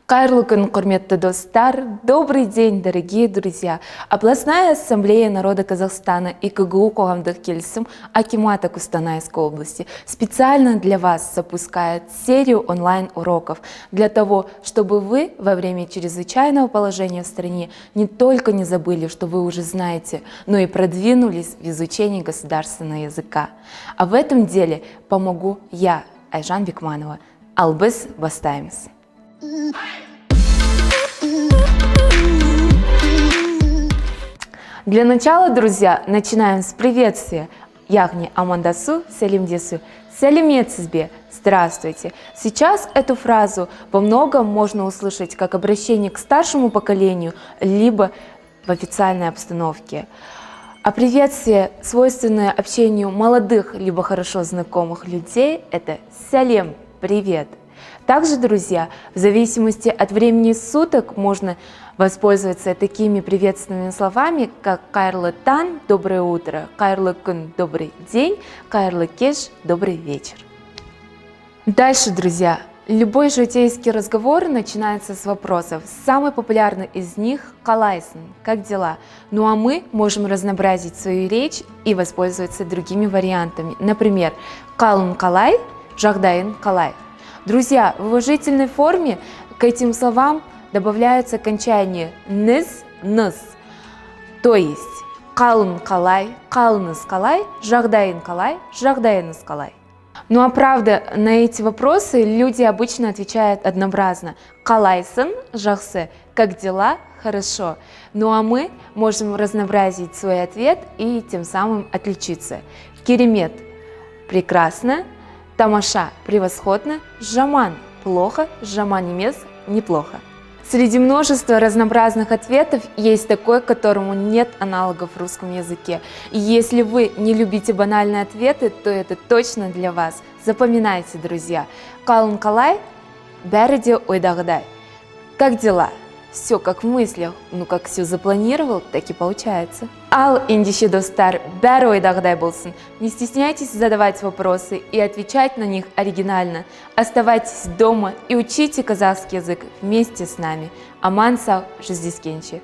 Кайырлы күн, құрметті достар! Добрый день, дорогие друзья! Областная ассамблея народа Казахстана и КГУ Қоғамдық келісім Акимата Кустанайской области специально для вас запускает серию онлайн-уроков для того, чтобы вы во время чрезвычайного положения в стране не только не забыли, что вы уже знаете, но и продвинулись в изучении государственного языка. А в этом деле помогу я, Айжан Бекманова. Ал біз бастаймыз. Для начала, друзья, начинаем с приветствия. Яғни амандасу, сәлемдесу. Сәлеметсізбе, здравствуйте. Сейчас эту фразу во многом можно услышать как обращение к старшему поколению, либо в официальной обстановке. А приветствие, свойственное общению молодых, либо хорошо знакомых людей, это сәлем, привет. Также, друзья, в зависимости от времени суток можно воспользоваться такими приветственными словами, как «Кайырлы таң» – «Доброе утро», «Кайырлы күн» – «Добрый день», «Кайырлы кеш» – «Добрый вечер». Дальше, друзья, любой житейский разговор начинается с вопросов. Самый популярный из них – «Қалайсың?» – «Как дела?». Ну а мы можем разнообразить свою речь и воспользоваться другими вариантами. Например, «Қалың қалай?» – «Жағдайың қалай?». Друзья, в уважительной форме к этим словам добавляются окончание «ныз», «ныз». То есть «қалың қалай», «қалыңыз қалай», «жағдайың қалай», «жағдайыңыз қалай». Ну а правда, на эти вопросы люди обычно отвечают однообразно. «Қалайсың?» – «Жақсы», «Как дела?» – «Хорошо». Ну а мы можем разнообразить свой ответ и тем самым отличиться. «Керемет» – «прекрасно», «Тамаша» – «превосходно», «Жаман» – «плохо», «Жаман емес» – «неплохо». Среди множества разнообразных ответов есть такой, которому нет аналогов в русском языке. И если вы не любите банальные ответы, то это точно для вас. Запоминайте, друзья. «Қалың қалай?» – «Бәрі де ойдағыдай». «Как дела?» Все как в мыслях, ну как все запланировал, так и получается. Ал ендеше достар, бәрі ойдағыдай болсын. Не стесняйтесь задавать вопросы и отвечать на них оригинально. Оставайтесь дома и учите казахский язык вместе с нами. Аман сау, жүздескенше.